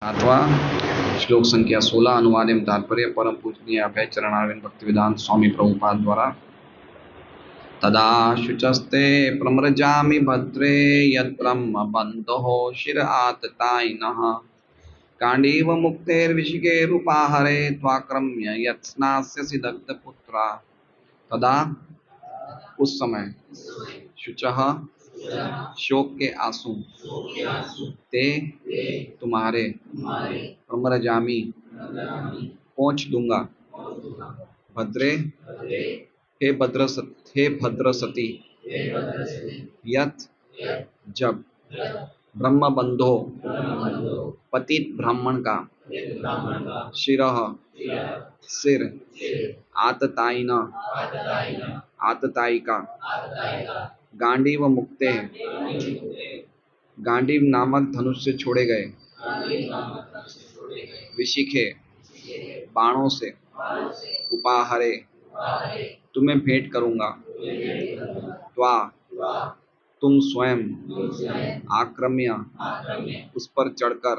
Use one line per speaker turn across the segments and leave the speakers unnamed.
अथवा श्लोक संख्या 16 अनुवाद एवं तात्पर्य परम पूजनीय अभय चरणारविंद भक्तिवेदांत स्वामी प्रभुपाद द्वारा। तदा शुचस्ते प्रमृजामि भद्रे यद्ब्रह्म बन्धो शिर आततायिनः काण्डीव मुक्तेर्विशिकेरुपाहरे त्वाक्रम्य यत्स्नास्यसि दग्धपुत्रा। तदा उस समय शुचः शोक के आंसू ते तुम्हारे प्रमरजामी पहुँच दूंगा भद्रे हे भद्रसती यत जब ब्रह्म बंधो पतित ब्राह्मण का शिरः सिर आततायिना आततायिका गांडीव मुक्ते गांडीव नामक धनुष से छोड़े गए विशिखे बाणों से उपाहरे तुम्हें भेंट करूंगा त्वा तुम स्वयं आक्रम्य उस पर चढ़कर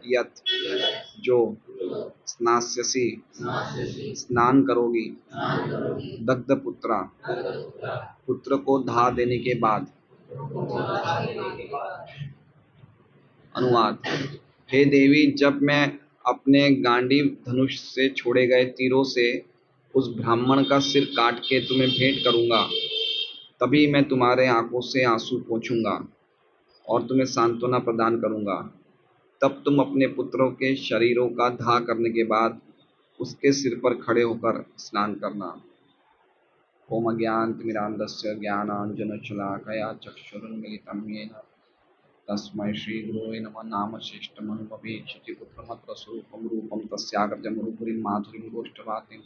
यत जो स्नास्यसि स्नान करोगी दग्ध पुत्रा पुत्र को धा देने के बाद। अनुवाद। हे देवी, जब मैं अपने गांडीव धनुष से छोड़े गए तीरों से उस ब्राह्मण का सिर काट के तुम्हें भेंट करूंगा, तभी मैं तुम्हारे आंखों से आंसू पोंछूंगा और तुम्हें सांत्वना प्रदान करूंगा। तब तुम अपने पुत्रों के शरीरों का दाह करने के बाद उसके सिर पर खड़े होकर स्नान करना। ओम अज्ञानतिमिरान्धस्य ज्ञानाञ्जनशलाकया चक्षुरुन्मीलितं येन तस्मै श्रीगुरुवे नमः। नाम श्रेष्ठमनुभवेक्षति पुत्रमत्र स्वरूपं रूपं तस्याग्रजं रूपुरीं माधुरीं गोष्ठवातिं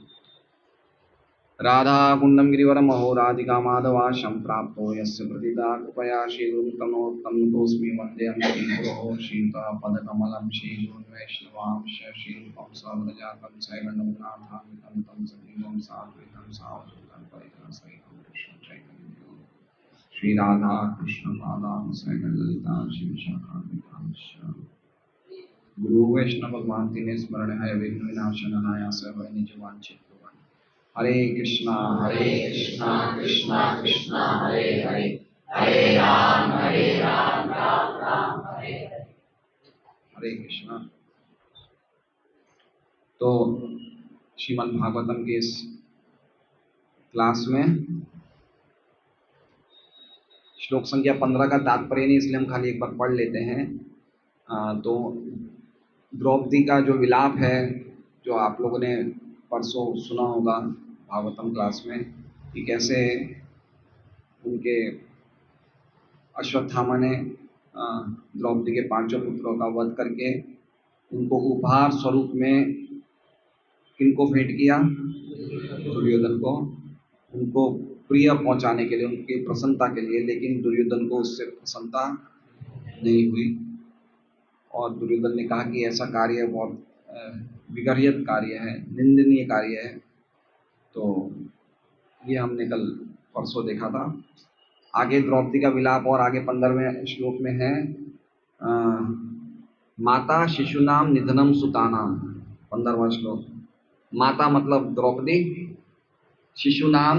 राधाकुण्डं गिरिवरमहो राधिका माधवाशं प्राप्तो यस्य प्रतिदा कृपया श्रीगुरुं तनोतमोऽस्मि वन्देऽहं श्रीगुरोः श्रीयुतपदकमलं श्रीगुरुं वैष्णवांश श्रीरूपं सव्रजातं सैगण्डमुनाथान्वितं तं सजीवं साद्वैतं सावधूतं परिजनसहितं कृष्णं चैतन्यं श्रीराधा कृष्णपादां सैगणललिता शिवशाखान्वितांश्च। गुरु वैष्णव भगवान तीन स्मरण है विघ्न विनाशनाय सर्व निजवांछित। हरे कृष्णा कृष्णा कृष्णा हरे हरे हरे राम राम राम हरे हरे। हरे कृष्णा। तो श्रीमद् भागवतम के इस क्लास में श्लोक संख्या 15 का तात्पर्य नहीं, इसलिए हम खाली एक बार पढ़ लेते हैं। तो द्रौपदी का जो विलाप है, जो आप लोगों ने परसों सुना होगा भागवतम क्लास में, कि कैसे उनके अश्वत्थामा ने द्रौपदी के 5 पुत्रों का वध करके उनको उपहार स्वरूप में किनको भेंट किया? दुर्योधन को, उनको प्रिय पहुंचाने के लिए, उनकी प्रसन्नता के लिए। लेकिन दुर्योधन को उससे प्रसन्नता नहीं हुई और दुर्योधन ने कहा कि ऐसा कार्य बहुत विगर्हित कार्य है, निंदनीय कार्य है। तो ये हमने कल परसों देखा था। आगे द्रौपदी का विलाप और आगे 15वें श्लोक में है माता शिशुनाम निधनम सुतानाम। 15वां श्लोक। माता मतलब द्रौपदी, शिशुनाम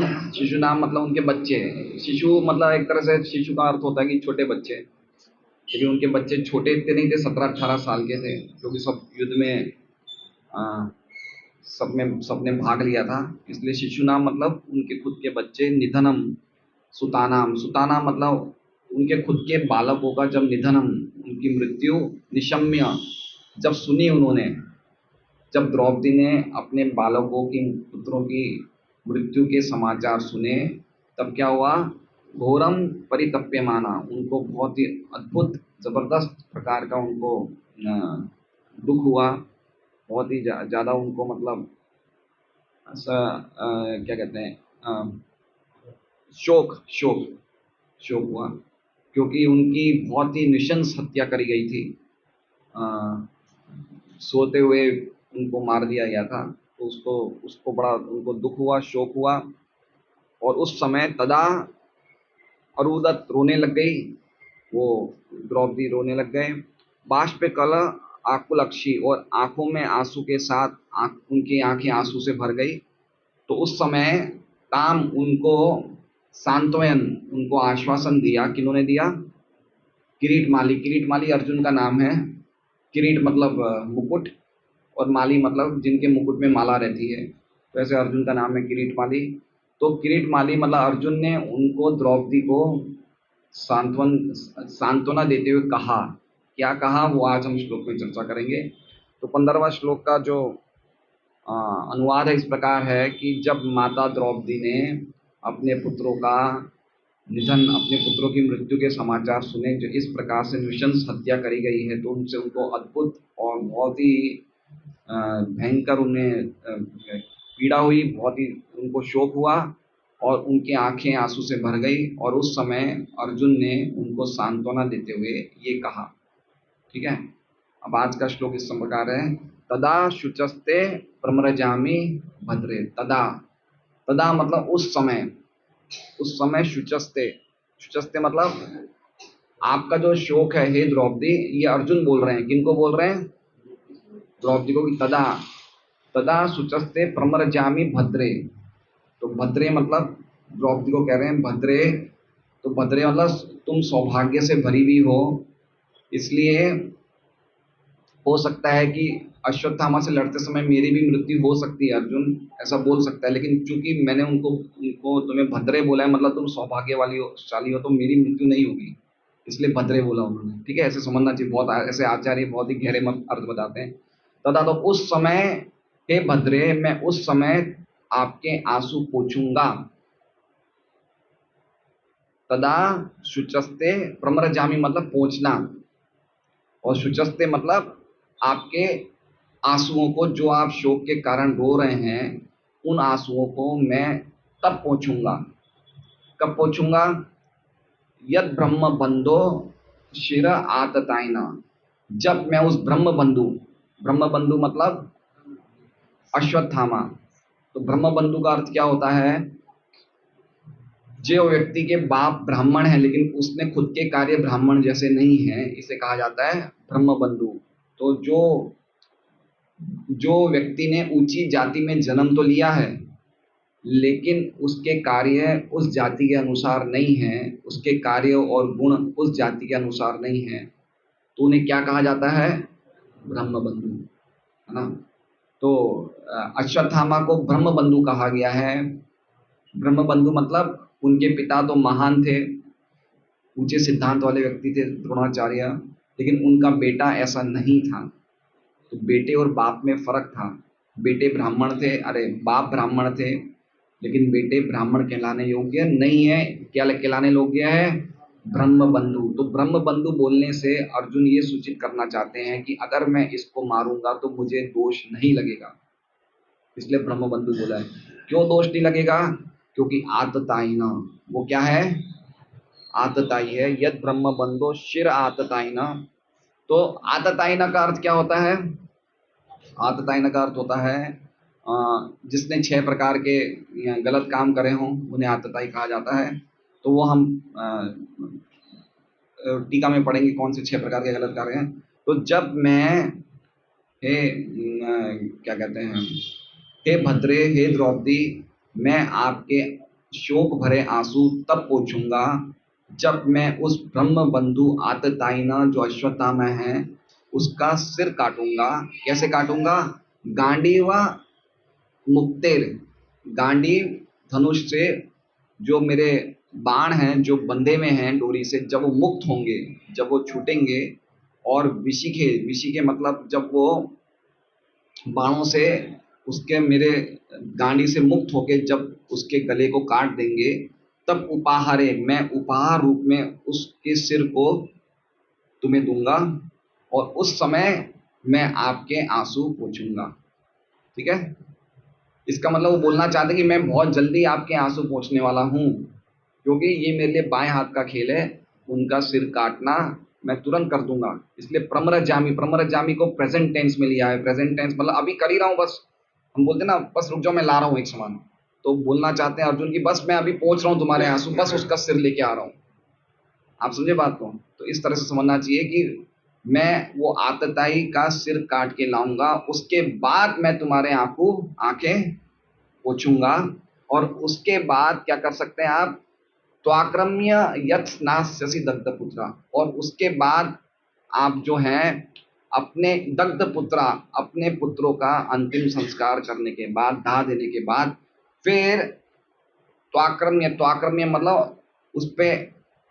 मतलब उनके बच्चे। शिशु मतलब एक तरह से शिशु का अर्थ होता है कि छोटे बच्चे, लेकिन उनके बच्चे छोटे इतने नहीं थे, 17-18 साल के थे, क्योंकि सब युद्ध में सबने भाग लिया था, इसलिए शिशुनाम मतलब उनके खुद के बच्चे। निधनम सुतानाम, सुतानाम मतलब उनके खुद के बालकों का जब निधनम, उनकी मृत्यु, निशम्य जब सुनी उन्होंने, जब द्रौपदी ने अपने बालकों की, पुत्रों की मृत्यु के समाचार सुने, तब क्या हुआ? घोरम परितप्यमाना, उनको बहुत ही अद्भुत जबरदस्त प्रकार का उनको दुख हुआ, बहुत ही ज़्यादा उनको मतलब ऐसा क्या कहते हैं, शोक हुआ, क्योंकि उनकी बहुत ही नृशंस हत्या करी गई थी। सोते हुए उनको मार दिया गया था, तो उसको बड़ा उनको दुख हुआ, शोक हुआ। और उस समय तदा अरुदत रोने लग गई, वो द्रौपदी रोने लग गए। बाष्प कल आकुलक्षी और आंखों में आंसू के साथ उनकी आंखें आंसू से भर गई। तो उस समय काम उनको सांत्वयन, उनको आश्वासन दिया। किन्होंने दिया? किरीटमाली। किरीटमाली अर्जुन का नाम है। किरीट मतलब मुकुट, और माली मतलब जिनके मुकुट में माला रहती है। तो ऐसे अर्जुन का नाम है किरीटमाली। तो किरीटमाली मतलब अर्जुन ने उनको, द्रौपदी को सांत्वना देते हुए कहा। क्या कहा वो आज हम श्लोक में चर्चा करेंगे। तो 15वां श्लोक का जो अनुवाद है इस प्रकार है कि जब माता द्रौपदी ने अपने पुत्रों का निधन, अपने पुत्रों की मृत्यु के समाचार सुने, जो इस प्रकार से नृशंस हत्या करी गई है, तो उनसे उनको अद्भुत और बहुत ही भयंकर उन्हें पीड़ा हुई, बहुत ही उनको शोक हुआ और उनकी आंखें आंसू से भर गई। और उस समय अर्जुन ने उनको सांत्वना देते हुए ये कहा। ठीक है, अब आज का श्लोक इस प्रकार है। तदा शुचस्ते प्रमरजामि भद्रे। तदा, तदा मतलब उस समय, उस समय शुचस्ते, शुचस्ते मतलब आपका जो शोक है हे द्रौपदी, ये अर्जुन बोल रहे हैं। किनको बोल रहे हैं? द्रौपदी को। तदा, तदा शुचस्ते प्रमरजामि भद्रे। तो भद्रे मतलब द्रौपदी को कह रहे हैं भद्रे। तो भद्रे मतलब तुम सौभाग्य से भरी हुई हो, इसलिए हो सकता है कि अश्वत्थामा से लड़ते समय मेरी भी मृत्यु हो सकती है, अर्जुन ऐसा बोल सकता है। लेकिन चूंकि मैंने उनको तुम्हें भद्रे बोला है, मतलब तुम सौभाग्य वाली हो, शाली हो, तो मेरी मृत्यु नहीं होगी, इसलिए भद्रे बोला उन्होंने। ठीक है, ऐसे समझना चाहिए। बहुत ऐसे आचार्य बहुत ही गहरे अर्थ बताते हैं। तथा तो उस समय हे भद्रे, मैं उस समय आपके आंसू पोंछूंगा। तदा शुचस्ते प्रमरजामि मतलब पोंछना, और शुचस्ते मतलब आपके आंसुओं को, जो आप शोक के कारण रो रहे हैं, उन आंसुओं को मैं तब पोंछूंगा। कब पोंछूंगा? यद ब्रह्म बंधो शिर आतताइना। जब मैं उस ब्रह्म बंधु, ब्रह्म बंधु मतलब अश्वत्थामा। तो ब्रह्म बंधु का अर्थ क्या होता है? जो व्यक्ति के बाप ब्राह्मण है लेकिन उसने खुद के कार्य ब्राह्मण जैसे नहीं है, इसे कहा जाता है ब्रह्म बंधु। तो जो व्यक्ति ने ऊंची जाति में जन्म तो लिया है, लेकिन उसके कार्य उस जाति के अनुसार नहीं है, उसके कार्य और गुण उस जाति के अनुसार नहीं है, तो उन्हें क्या कहा जाता है? ब्रह्म बंधु, है ना। तो अश्वत्थामा को ब्रह्म बंधु कहा गया है। ब्रह्म बंधु मतलब उनके पिता तो महान थे, ऊंचे सिद्धांत वाले व्यक्ति थे द्रोणाचार्य, लेकिन उनका बेटा ऐसा नहीं था। तो बेटे और बाप में फर्क था। बेटे ब्राह्मण थे, अरे बाप ब्राह्मण थे, लेकिन बेटे ब्राह्मण कहलाने योग्य नहीं है। क्या कहलाने योग्य है? ब्रह्म बंधु। तो ब्रह्म बंधु बोलने से अर्जुन ये सूचित करना चाहते हैं कि अगर मैं इसको मारूंगा तो मुझे दोष नहीं लगेगा, इसलिए ब्रह्म बंधु बोला है। क्यों दोष नहीं लगेगा? क्योंकि आतताइना, वो क्या है? आतताई है। यद ब्रह्म बंधो शिर आतताइना। तो आतताइना का अर्थ क्या होता है? आतताइना का अर्थ होता है जिसने 6 प्रकार के गलत काम करे हों, उन्हें आतताई कहा जाता है। तो वो हम टीका में पढ़ेंगे कौन से 6 प्रकार के गलत कार्य हैं। तो जब मैं क्या कहते हैं, हे भद्रे, हे द्रौपदी, मैं आपके शोक भरे आंसू तब पोंछूंगा जब मैं उस ब्रह्म बंधु आतताइना जो अश्वत्थामा है उसका सिर काटूंगा। कैसे काटूंगा? गांडीव मुक्तेर, गांडीव धनुष से, जो मेरे बाण हैं जो बंधे में हैं डोरी से, जब वो मुक्त होंगे, जब वो छूटेंगे, और विशिखे, विशिखे मतलब जब वो बाणों से उसके मेरे गांडी से मुक्त होके जब उसके गले को काट देंगे, तब उपहारे, मैं उपहार रूप में उसके सिर को तुम्हें दूंगा, और उस समय मैं आपके आंसू पोंछूंगा। ठीक है, इसका मतलब वो बोलना चाहते कि मैं बहुत जल्दी आपके आंसू पोंछने वाला हूँ, क्योंकि ये मेरे लिए बाएं हाथ का खेल है। उनका सिर काटना मैं तुरंत कर दूंगा। इसलिए प्रमरजामि, प्रमरजामि को प्रेजेंट टेंस में लिया है। प्रेजेंट टेंस मतलब अभी कर ही रहा हूँ, बस हम बोलते ना, बस रुक जाओ मैं ला रहा हूँ एक सामान। तो बोलना चाहते हैं अर्जुन की बस मैं अभी पहुंच रहा हूँ तुम्हारे आंसू, बस उसका सिर लेके आ रहा हूँ। आप समझे बात को? तो इस तरह से समझना चाहिए कि मैं वो आतताई का सिर काट के लाऊंगा, उसके बाद मैं तुम्हारे आंखें पोछूंगा। और उसके बाद क्या कर सकते हैं आप, त्वाक्रम्य यत् नास्यसि दग्धपुत्रा, और उसके बाद आप जो हैं अपने दग्धपुत्रा, अपने पुत्रों का अंतिम संस्कार करने के बाद, दाह देने के बाद, फिर त्वाक्रम्य, त्वाक्रम्य मतलब उस पे,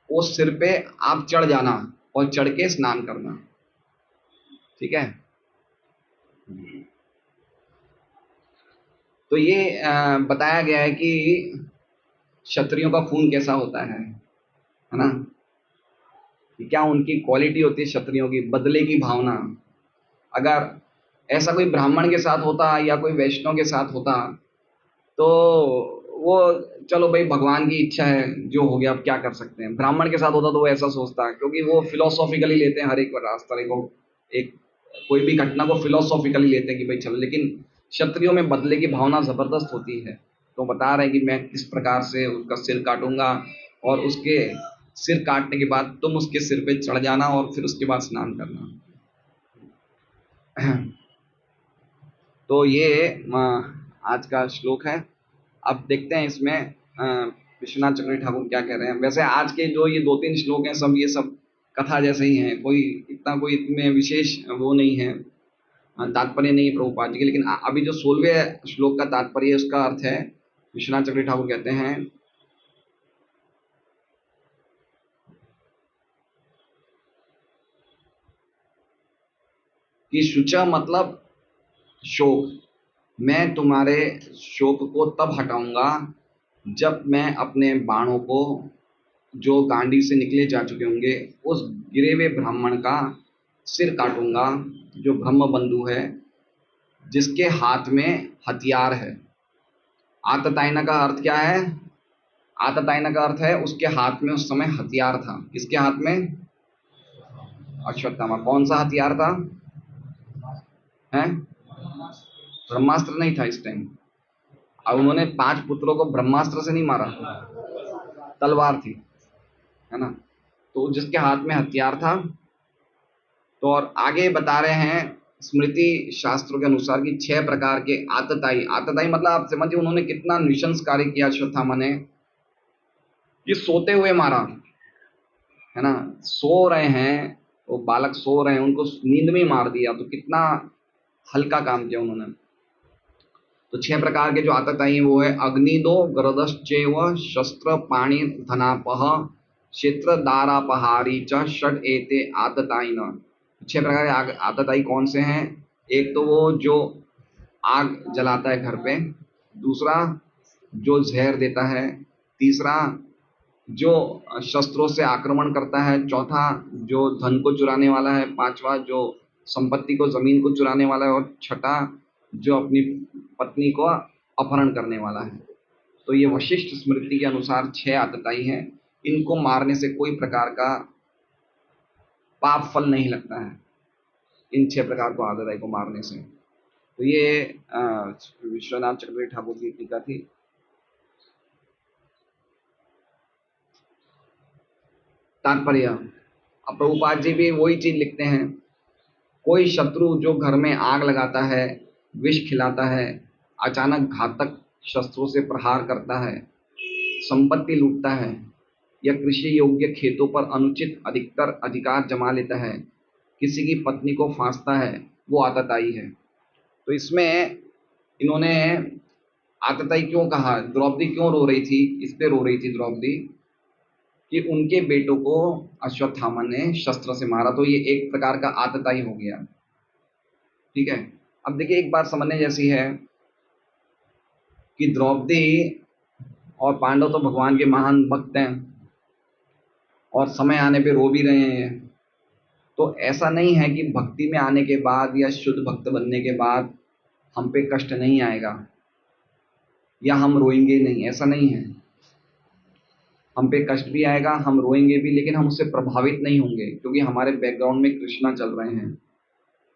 उस सिर पे आप चढ़ जाना और चढ़ के स्नान करना। ठीक है। तो ये बताया गया है कि क्षत्रियों का खून कैसा होता है ना, कि क्या उनकी क्वालिटी होती है क्षत्रियों की, बदले की भावना। अगर ऐसा कोई ब्राह्मण के साथ होता या कोई वैष्णव के साथ होता तो वो, चलो भाई भगवान की इच्छा है, जो हो गया अब क्या कर सकते हैं। ब्राह्मण के साथ होता तो वो ऐसा सोचता, क्योंकि वो फिलोसॉफिकली लेते हैं हर एक रास्ते को, एक कोई भी घटना को फिलोसॉफिकली लेते हैं कि भाई चलो। लेकिन क्षत्रियों में बदले की भावना जबरदस्त होती है। तो बता रहे हैं कि मैं किस प्रकार से उसका सिर काटूंगा, और उसके सिर काटने के बाद तुम उसके सिर पे चढ़ जाना और फिर उसके बाद स्नान करना। तो ये आज का श्लोक है। अब देखते हैं इसमें विश्वनाथ चक्रवर्ती ठाकुर क्या कह रहे हैं। वैसे आज के जो ये 2-3 श्लोक हैं, सब ये सब कथा जैसे ही हैं, कोई इतना कोई इनमें विशेष वो नहीं है, तात्पर्य नहीं है प्रभुपाद जी के। लेकिन अभी जो 16वें श्लोक का तात्पर्य है, उसका अर्थ है, विश्वनाथ चक्रवर्ती ठाकुर कहते हैं कि शुचा मतलब शोक, मैं तुम्हारे शोक को तब हटाऊंगा जब मैं अपने बाणों को, जो गांडी से निकले जा चुके होंगे, उस गिरे हुए ब्राह्मण का सिर काटूंगा, जो ब्रह्म बंधु है, जिसके हाथ में हथियार है। आततायना का अर्थ क्या है? आततायना का अर्थ है उसके हाथ में उस समय हथियार था। किसके हाथ में? अश्वत्थामा। कौन सा हथियार था? हैं? ब्रह्मास्त्र नहीं था इस टाइम। अब उन्होंने 5 पुत्रों को ब्रह्मास्त्र से नहीं मारा, तलवार थी, है ना। तो जिसके हाथ में हथियार था। तो और आगे बता रहे हैं स्मृति शास्त्रों के अनुसार कि 6 प्रकार के आतताई, आतताई मतलब आप समझिए उन्होंने कितना निशंस कार्य किया अश्वत्थामा ने, कि सोते हुए मारा, है ना। सो रहे हैं, वो बालक सो रहे हैं, उनको नींद में ही मार दिया। तो कितना हल्का काम किया उन्होंने। तो 6 प्रकार के जो आतताई हैं वो है अग्निदो गरदश्चैव शस्त्र पाणि धनापह क्षेत्र दारापहारी च षड एते आततायिन। 6 प्रकार के आतताई कौन से हैं? एक तो वो जो आग जलाता है घर पे, दूसरा जो जहर देता है, तीसरा जो शस्त्रों से आक्रमण करता है, चौथा जो धन को चुराने वाला है, पांचवा जो संपत्ति को, जमीन को चुराने वाला है, और छठा जो अपनी पत्नी को अपहरण करने वाला है। तो ये वशिष्ठ स्मृति के अनुसार 6 आतताई हैं। इनको मारने से कोई प्रकार का पाप फल नहीं लगता है, इन 6 प्रकार को आतताई को मारने से। तो ये विश्वनाथ चक्रवर्ती ठाकुर की टीका थी। तात्पर्य, अब प्रभुपाद जी भी वही चीज लिखते हैं, कोई शत्रु जो घर में आग लगाता है, विष खिलाता है, अचानक घातक शस्त्रों से प्रहार करता है, संपत्ति लूटता है, या कृषि योग्य खेतों पर अनुचित अधिकतर अधिकार जमा लेता है, किसी की पत्नी को फांसता है, वो आतताई है। तो इसमें इन्होंने आतताई क्यों कहा? द्रौपदी क्यों रो रही थी? इस पे रो रही थी द्रौपदी कि उनके बेटों को अश्वत्थामा ने शस्त्र से मारा। तो ये एक प्रकार का आतताई हो गया। ठीक है। अब देखिए एक बात समझने जैसी है कि द्रौपदी और पांडव तो भगवान के महान भक्त हैं, और समय आने पे रो भी रहे हैं। तो ऐसा नहीं है कि भक्ति में आने के बाद या शुद्ध भक्त बनने के बाद हम पे कष्ट नहीं आएगा या हम रोएंगे नहीं, ऐसा नहीं है। हम पे कष्ट भी आएगा, हम रोएंगे भी, लेकिन हम उससे प्रभावित नहीं होंगे, क्योंकि हमारे बैकग्राउंड में कृष्णा चल रहे हैं।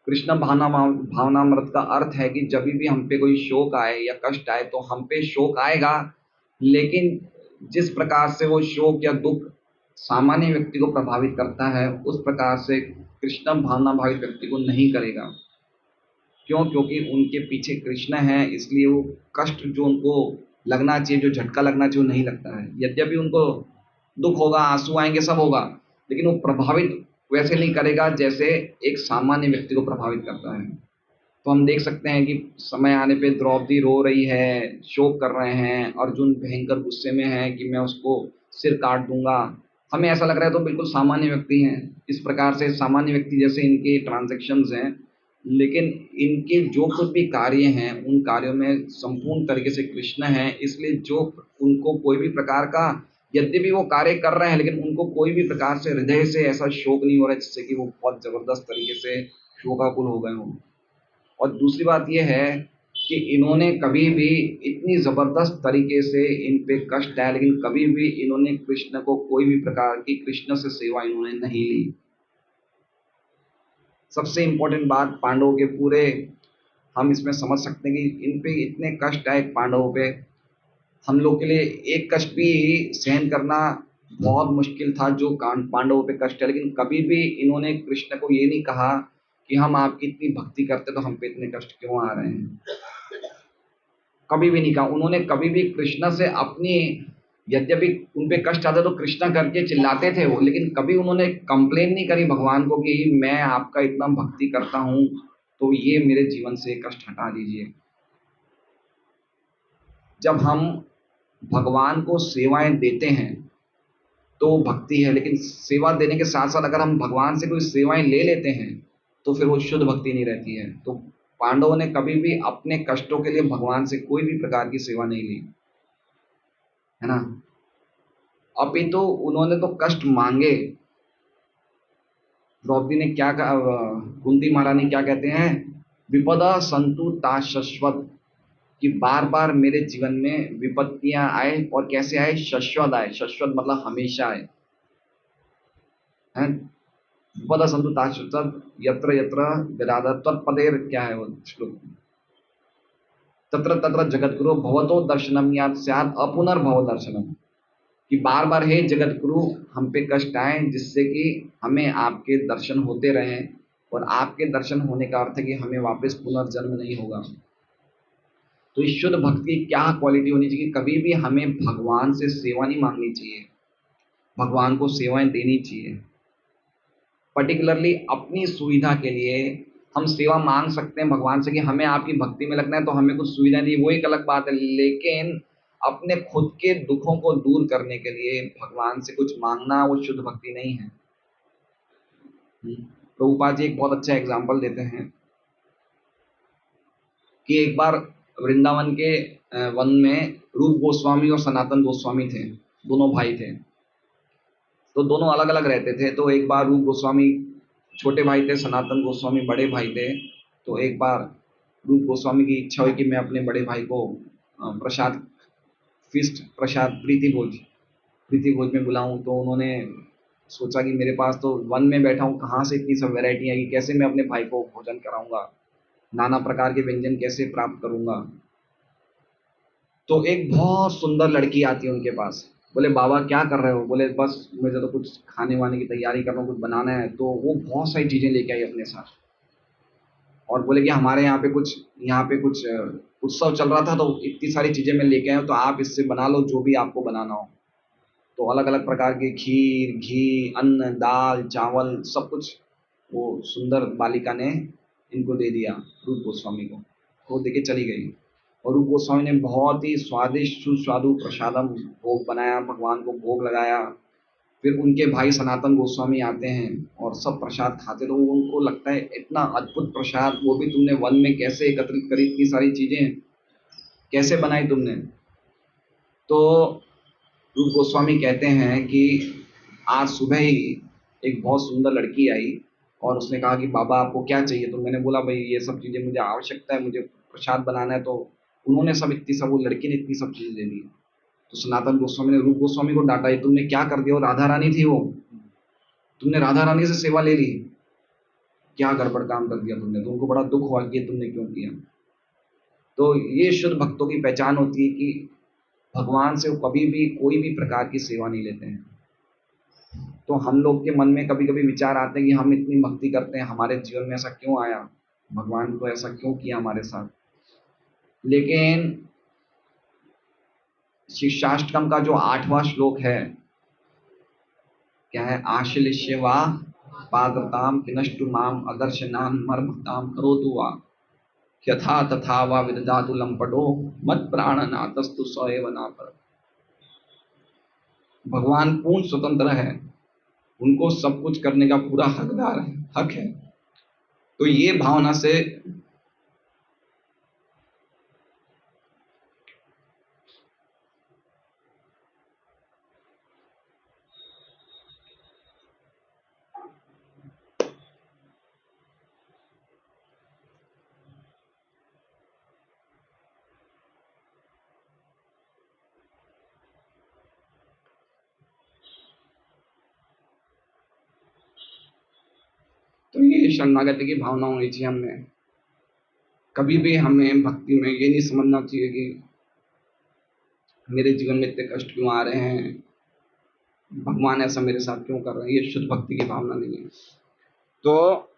कृष्ण भावनामृत का अर्थ है कि जब भी हम पे कोई शोक आए या कष्ट आए, तो हम पे शोक आएगा, लेकिन जिस प्रकार से वो शोक या दुख सामान्य व्यक्ति को प्रभावित करता है, उस प्रकार से कृष्ण भावना भावित व्यक्ति को नहीं करेगा। क्यों? क्योंकि उनके पीछे कृष्ण है, इसलिए वो कष्ट जो उनको लगना चाहिए, जो झटका लगना चाहिए, वो नहीं लगता है। यद्यपि उनको दुख होगा, आंसू आएंगे, सब होगा, लेकिन वो प्रभावित वैसे नहीं करेगा जैसे एक सामान्य व्यक्ति को प्रभावित करता है। तो हम देख सकते हैं कि समय आने पे द्रौपदी रो रही है, शोक कर रहे हैं, अर्जुन भयंकर गुस्से में है कि मैं उसको सिर काट दूंगा। हमें ऐसा लग रहा है तो बिल्कुल सामान्य व्यक्ति हैं, इस प्रकार से सामान्य व्यक्ति जैसे इनके ट्रांजैक्शंस हैं, लेकिन इनके जो कुछ भी कार्य हैं उन कार्यों में संपूर्ण तरीके से कृष्ण है। इसलिए जो उनको कोई भी प्रकार का, यद्यपि वो कार्य कर रहे हैं, लेकिन उनको कोई भी प्रकार से हृदय से ऐसा शोक नहीं हो रहा है जिससे कि वो बहुत जबरदस्त तरीके से शोकाकुल हो गए हों। और दूसरी बात यह है कि इन्होंने कभी भी इतनी ज़बरदस्त तरीके से इन पे कष्ट आया, लेकिन कभी भी इन्होंने कृष्ण को कोई भी प्रकार की कृष्ण से सेवा इन्होंने नहीं ली। सबसे इम्पोर्टेंट बात पांडवों के पूरे हम इसमें समझ सकते हैं कि इन पे इतने कष्ट आए पांडवों पे, हम लोग के लिए एक कष्ट भी सहन करना बहुत मुश्किल था जो पांडवों पे कष्ट है, लेकिन कभी भी इन्होंने कृष्ण को ये नहीं कहा कि हम आपकी इतनी भक्ति करते तो हम पे इतने कष्ट क्यों आ रहे हैं। कभी भी नहीं कहा उन्होंने। कभी भी कृष्ण से अपनी, यद्यपि उन पे कष्ट आता तो कृष्ण करके चिल्लाते थे वो, लेकिन कभी उन्होंने कंप्लेन नहीं करी भगवान को कि मैं आपका इतना भक्ति करता हूं तो ये मेरे जीवन से कष्ट हटा दीजिए। जब हम भगवान को सेवाएं देते हैं तो भक्ति है, लेकिन सेवा देने के साथ साथ अगर हम भगवान से कोई सेवाएं ले लेते हैं तो फिर वो शुद्ध भक्ति नहीं रहती है। तो पांडवों ने कभी भी अपने कष्टों के लिए भगवान से कोई भी प्रकार की सेवा नहीं ली, है ना। अपितु उन्होंने तो कष्ट मांगे। द्रौपदी ने क्या कहा, कुंती महारानी क्या कहते हैं, विपदा संतु ता शश्वत, कि बार बार मेरे जीवन में विपत्तियां आए और कैसे आए, शश्वत आए। शश्वत मतलब हमेशा आए, हैं। विपदा संतु ता शश्वत यत्र यत्र गदाधर तत्पदेर, क्या है वो श्लोक, तत्र तत्र जगतगुरु भवतो दर्शनम याद स्यात् अपुनर्भव दर्शनम, कि बार बार हे जगत गुरु हम पे कष्ट आए जिससे कि हमें आपके दर्शन होते रहें, और आपके दर्शन होने का अर्थ है कि हमें वापस पुनर्जन्म नहीं होगा। तो इस शुद्ध भक्ति की क्या क्वालिटी होनी चाहिए, कभी भी हमें भगवान से सेवा नहीं मांगनी चाहिए, भगवान को सेवाएं देनी चाहिए। पर्टिकुलरली अपनी सुविधा के लिए हम सेवा मांग सकते हैं भगवान से कि हमें आपकी भक्ति में लगना है तो हमें कुछ सुविधा दी, वो एक अलग बात है, लेकिन अपने खुद के दुखों को दूर करने के लिए भगवान से कुछ मांगना वो शुद्ध भक्ति नहीं है। प्रभुपाद जी एक बहुत अच्छा एग्जाम्पल देते हैं कि एक बार वृंदावन के वन में रूप गोस्वामी और सनातन गोस्वामी थे, दोनों भाई थे। तो दोनों अलग अलग रहते थे। तो एक बार रूप गोस्वामी छोटे भाई थे, सनातन गोस्वामी बड़े भाई थे। तो एक बार रूप गोस्वामी की इच्छा हुई कि मैं अपने बड़े भाई को प्रसाद फीस्ट, प्रसाद प्रीति भोज में बुलाऊं। तो उन्होंने सोचा कि मेरे पास तो वन में बैठा हूँ, कहाँ से इतनी सब वैरायटी आएगी, कैसे मैं अपने भाई को भोजन कराऊंगा, नाना प्रकार के व्यंजन कैसे प्राप्त करूंगा। तो एक बहुत सुंदर लड़की आती है उनके पास। बोले बाबा क्या कर रहे हो, बोले बस मुझे तो कुछ खाने वाने की तैयारी कर रहा हूँ, कुछ बनाना है। तो वो बहुत सारी चीजें लेके आई अपने साथ और बोले कि हमारे यहाँ पे कुछ उत्सव चल रहा था तो इतनी सारी चीजें मैं लेके आया हूँ, तो आप इससे बना लो जो भी आपको बनाना हो। तो अलग अलग प्रकार के खीर, घी, अन्न, दाल, चावल, सब कुछ वो सुंदर बालिका ने इनको दे दिया रूप गोस्वामी को। वो देके चली गई और रूप गोस्वामी ने बहुत ही स्वादिष्ट सुस्वादु प्रसादम भोग बनाया, भगवान को भोग लगाया। फिर उनके भाई सनातन गोस्वामी आते हैं और सब प्रसाद खाते, तो उनको लगता है इतना अद्भुत प्रसाद, वो भी तुमने वन में कैसे एकत्रित करी, इतनी सारी चीजें कैसे बनाई तुमने। तो रूप गोस्वामी कहते हैं कि आज सुबह ही एक बहुत सुंदर लड़की आई और उसने कहा कि बाबा आपको क्या चाहिए। तो मैंने बोला भाई ये सब चीज़ें मुझे आवश्यकता है, मुझे प्रसाद बनाना है। तो उन्होंने सब इतनी सब, वो लड़की ने इतनी सब चीज़ें दे दी। तो सनातन गोस्वामी ने रूप गोस्वामी को डांटा, ये तुमने क्या कर दिया, वो राधा रानी थी, वो तुमने राधा रानी से सेवा ले ली, क्या गड़बड़ काम कर दिया तुमने। तो उनको बड़ा दुख हुआ कि ये तुमने क्यों किया। तो ये शुद्ध भक्तों की पहचान होती है कि भगवान से वो कभी भी कोई भी प्रकार की सेवा नहीं लेते हैं। तो हम लोग के मन में कभी कभी विचार आते हैं कि हम इतनी भक्ति करते हैं, हमारे जीवन में ऐसा क्यों आया, भगवान को ऐसा क्यों किया हमारे साथ। लेकिन शिक्षाष्टकम का जो 8वां श्लोक है, क्या है, आश्लिष्य वा पादताम किनष्टु माम अदर्शनाम मर्मताम करोतु वा यथा तथा वा विदधातु लंपटो मत प्राणनाथस्तु सएव नापर। भगवान पूर्ण स्वतंत्र है, उनको सब कुछ करने का पूरा हकदार है, हक है। तो ये भावना से तो ये शरणागति की भावना होनी चाहिए हमें। कभी भी हमें भक्ति में ये नहीं समझना चाहिए कि मेरे जीवन में इतने कष्ट क्यों आ रहे हैं, भगवान ऐसा मेरे साथ क्यों कर रहे हैं। ये शुद्ध भक्ति की भावना नहीं है। तो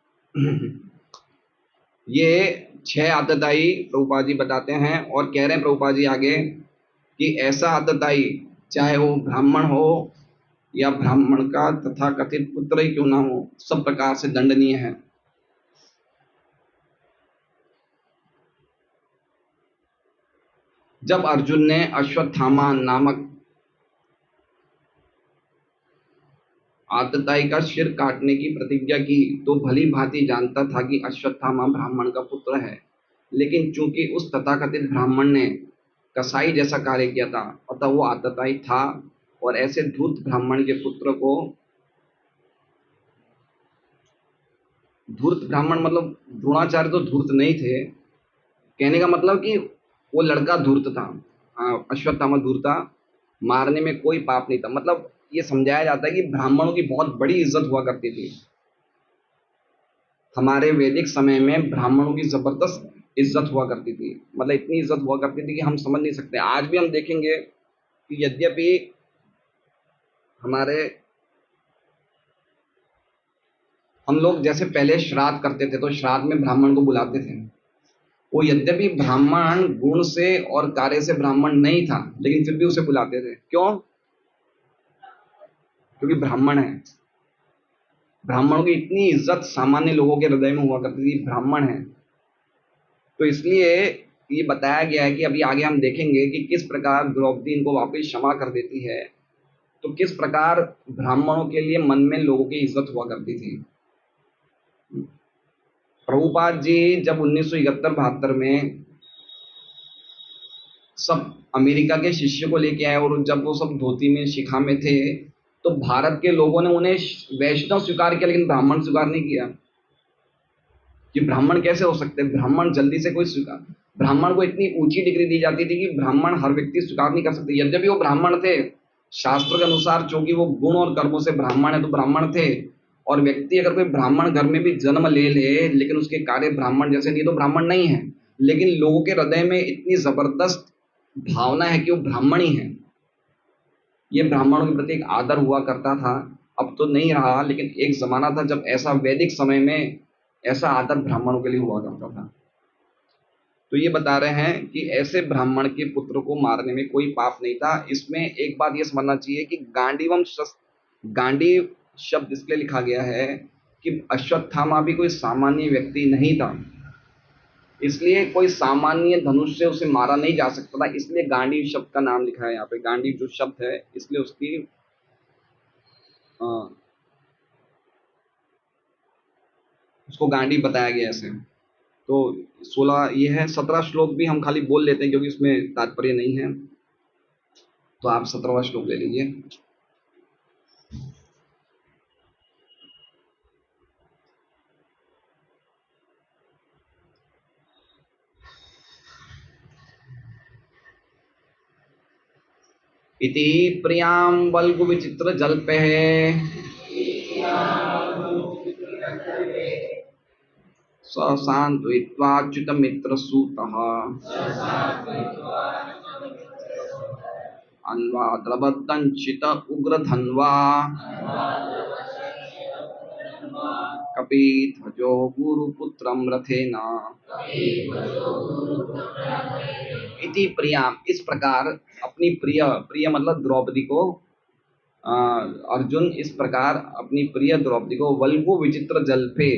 ये 6 आदताई प्रभुपाद जी बताते हैं और कह रहे हैं प्रभुपाद जी आगे कि ऐसा आदताई, चाहे वो ब्राह्मण हो या ब्राह्मण का तथा कथित पुत्र ही क्यों ना हो, सब प्रकार से दंडनीय है। जब अर्जुन ने अश्वत्थामा नामक आतताई का सिर काटने की प्रतिज्ञा की तो भली भांति जानता था कि अश्वत्थामा ब्राह्मण का पुत्र है, लेकिन चूंकि उस तथाकथित ब्राह्मण ने कसाई जैसा कार्य किया था अतः वो आतताई था, और ऐसे धूर्त ब्राह्मण के पुत्र को, धूर्त ब्राह्मण मतलब द्रोणाचार्य तो धूर्त नहीं थे, कहने का मतलब कि वो लड़का धूर्त था, अश्वत्थामा धूर्त था, मारने में कोई पाप नहीं था। मतलब ये समझाया जाता है कि ब्राह्मणों की बहुत बड़ी इज्जत हुआ करती थी। हमारे वैदिक समय में ब्राह्मणों की जबरदस्त इज्जत हुआ करती थी, मतलब इतनी इज्जत हुआ करती थी कि हम समझ नहीं सकते। आज भी हम देखेंगे कि यद्यपि हमारे, हम लोग जैसे पहले श्राद्ध करते थे तो श्राद्ध में ब्राह्मण को बुलाते थे, वो यद्यपि ब्राह्मण गुण से और कार्य से ब्राह्मण नहीं था, लेकिन फिर भी उसे बुलाते थे। क्यों? क्योंकि ब्राह्मण है। ब्राह्मणों की इतनी इज्जत सामान्य लोगों के हृदय में हुआ करती थी, ब्राह्मण है। तो इसलिए ये बताया गया है कि अभी आगे हम देखेंगे कि किस प्रकार द्रौपदी इनको वापस क्षमा कर देती है, तो किस प्रकार ब्राह्मणों के लिए मन में लोगों की इज्जत हुआ करती थी। प्रभुपाद जी जब 1971-72 में सब अमेरिका के शिष्य को लेके आए और जब वो सब धोती में शिखा में थे, तो भारत के लोगों ने उन्हें वैष्णव स्वीकार किया, लेकिन ब्राह्मण स्वीकार नहीं किया। कि ब्राह्मण कैसे हो सकते हैं, ब्राह्मण जल्दी से कोई स्वीकार, ब्राह्मण को इतनी ऊंची डिग्री दी जाती थी कि ब्राह्मण हर व्यक्ति स्वीकार नहीं कर सकते। यद्यपि वो ब्राह्मण थे, शास्त्र के अनुसार चूंकि वो गुण और कर्मों से ब्राह्मण है तो ब्राह्मण थे, और व्यक्ति अगर कोई ब्राह्मण घर में भी जन्म ले ले लेकिन उसके कार्य ब्राह्मण जैसे नहीं तो ब्राह्मण नहीं है। लेकिन लोगों के हृदय में इतनी जबरदस्त भावना है कि वो ब्राह्मण ही है, ये ब्राह्मणों के प्रति एक आदर हुआ करता था। अब तो नहीं रहा, लेकिन एक जमाना था जब ऐसा वैदिक समय में ऐसा आदर ब्राह्मणों के लिए हुआ करता था। तो ये बता रहे हैं कि ऐसे ब्राह्मण के पुत्र को मारने में कोई पाप नहीं था। इसमें एक बात ये समझना चाहिए कि गांडीवम गांडीव शब्द इसलिए लिखा गया है कि अश्वत्थामा भी कोई सामान्य व्यक्ति नहीं था, इसलिए कोई सामान्य धनुष से उसे मारा नहीं जा सकता था, इसलिए गांडीव शब्द का नाम लिखा है यहाँ पे। गांडीव जो शब्द है इसलिए उसकी उसको गांडीव बताया गया ऐसे। तो 16 ये है, 17 श्लोक भी हम खाली बोल लेते हैं क्योंकि इसमें तात्पर्य नहीं है, तो आप 17वां श्लोक ले लीजिए। इति प्रियां बल्गु विचित्र जल्पे सशान्तयित्वाच्युतमित्रसूतः अन्वा द्रवदंशित उग्र धन्वा कपीध्वजो गुरुपुत्रम रथेन इति प्रियाम। इस प्रकार अपनी प्रिय, प्रिय मतलब द्रौपदी को, अर्जुन इस प्रकार अपनी प्रिय द्रौपदी को वल्गु विचित्र जल्पे,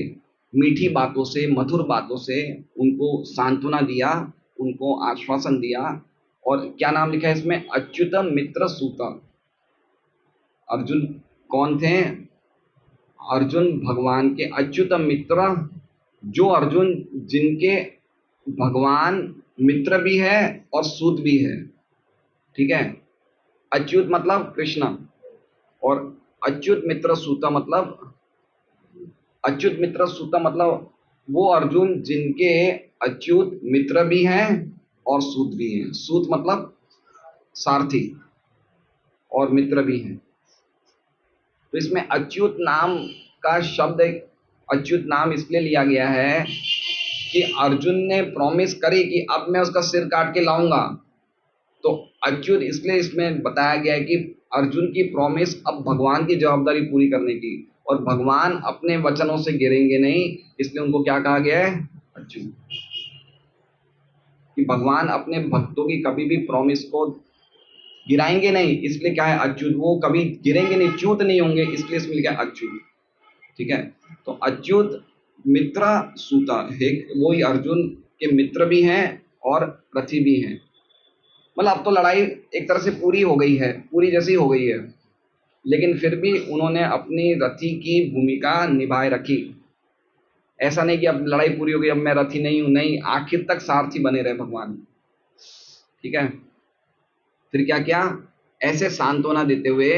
मीठी बातों से, मधुर बातों से उनको सांत्वना दिया, उनको आश्वासन दिया। और क्या नाम लिखा है इसमें? अच्युत मित्र सूत। अर्जुन कौन थे? अर्जुन भगवान के अच्युत मित्र, जो अर्जुन जिनके भगवान मित्र भी है और सूत भी है। ठीक है, अच्युत मतलब कृष्ण, और अच्युत मित्र सूता मतलब, अच्युत मित्र सूता मतलब वो अर्जुन जिनके अच्युत मित्र भी हैं और सूत भी हैं। सूत मतलब सारथी और मित्र भी हैं। तो इसमें अच्युत नाम का शब्द, अच्युत नाम इसलिए लिया गया है कि अर्जुन ने प्रॉमिस करी कि अब मैं उसका सिर काट के लाऊंगा। तो अच्युत इसलिए इसमें बताया गया है कि अर्जुन की प्रॉमिस अब भगवान की जवाबदारी पूरी करने की, और भगवान अपने वचनों से गिरेंगे नहीं, इसलिए उनको क्या कहा गया है? अच्युत। कि भगवान अपने भक्तों की कभी भी प्रॉमिस को गिराएंगे नहीं, इसलिए क्या है? अच्युत। वो कभी गिरेंगे नहीं, च्युत नहीं होंगे, इसलिए इसमें लिखा है अच्युत। ठीक है, तो अच्युत मित्र सूता है, वही अर्जुन के मित्र भी हैं और रथी भी हैं। मतलब अब तो लड़ाई एक तरह से पूरी हो गई है, पूरी जैसी हो गई है, लेकिन फिर भी उन्होंने अपनी रथी की भूमिका निभाए रखी। ऐसा नहीं कि अब लड़ाई पूरी हो गई, अब मैं रथी नहीं हूं, नहीं, आखिर तक सारथी बने रहे भगवान। ठीक है, फिर क्या क्या? ऐसे सांत्वना देते हुए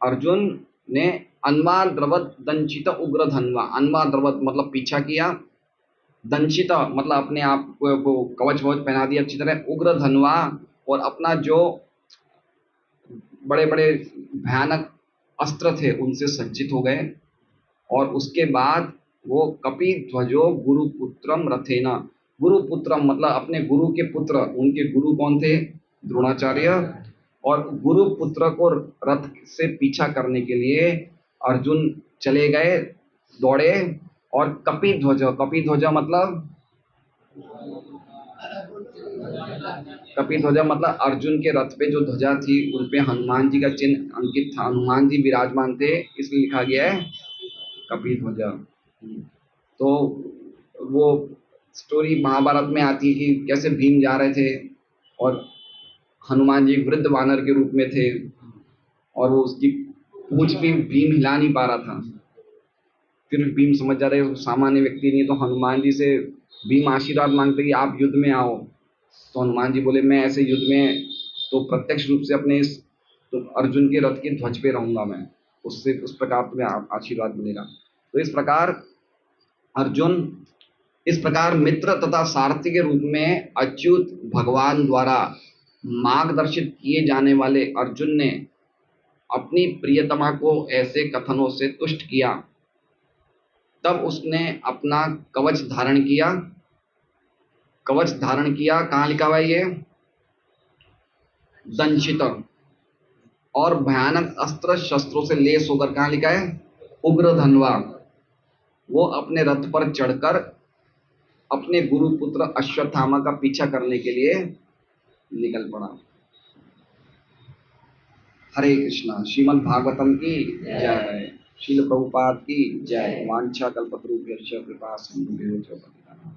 अर्जुन ने अन्वा द्रवत दंशित उग्र धन्वा, अन्वा द्रवत मतलब पीछा किया, दंशित मतलब अपने आप को कवच वच पहना दिया अच्छी तरह, उग्र धन्वा और अपना जो बड़े बड़े भयानक अस्त्र थे उनसे सज्जित हो गए। और उसके बाद वो कपीध्वजो गुरुपुत्रम रथेना, गुरुपुत्रम मतलब अपने गुरु के पुत्र, उनके गुरु कौन थे? द्रोणाचार्य। और गुरुपुत्र को रथ से पीछा करने के लिए अर्जुन चले गए, दौड़े। और कपीध्वज, कपीध्वज मतलब, कपीध्वज मतलब अर्जुन के रथ पे जो ध्वजा थी उन पे हनुमान जी का चिन्ह अंकित था, हनुमान जी विराजमान थे, इसलिए लिखा गया है कपीध्वज। तो वो स्टोरी महाभारत में आती है कि कैसे भीम जा रहे थे और हनुमान जी वृद्ध वानर के रूप में थे, और वो उसकी पूंछ भी भीम हिला नहीं पा रहा था। फिर भीम समझ जा रहे सामान्य व्यक्ति नहीं, तो हनुमान जी से भीम आशीर्वाद मांगते कि आप युद्ध में आओ। तो हनुमान जी बोले मैं ऐसे युद्ध में तो प्रत्यक्ष रूप से अपने इस, तो अर्जुन के रथ के ध्वज पे रहूंगा मैं, उससे उस प्रकार तुम्हें आशीर्वाद मिलेगा। तो इस प्रकार अर्जुन, इस प्रकार मित्र तथा सारथी के रूप में अच्युत भगवान द्वारा मार्गदर्शित किए जाने वाले अर्जुन ने अपनी प्रियतमा को ऐसे कथनों से तुष्ट किया। तब उसने अपना कवच धारण किया। कवच धारण किया कहाँ लिखा हुआ है ये? दंशित, और भयानक अस्त्र शस्त्रों से लेस होकर कहाँ लिखा है? उग्र धनवा। वो अपने रथ पर चढ़कर अपने गुरुपुत्र अश्वत्थामा का पीछा करने के लिए निकल पड़ा। हरे कृष्णा। श्रीमद् भागवतम की जय। शील प्रभुपाद की जय। वांछा कल्पतरुभ्यश्च कृपा सिंधुभ्यो च पतितानां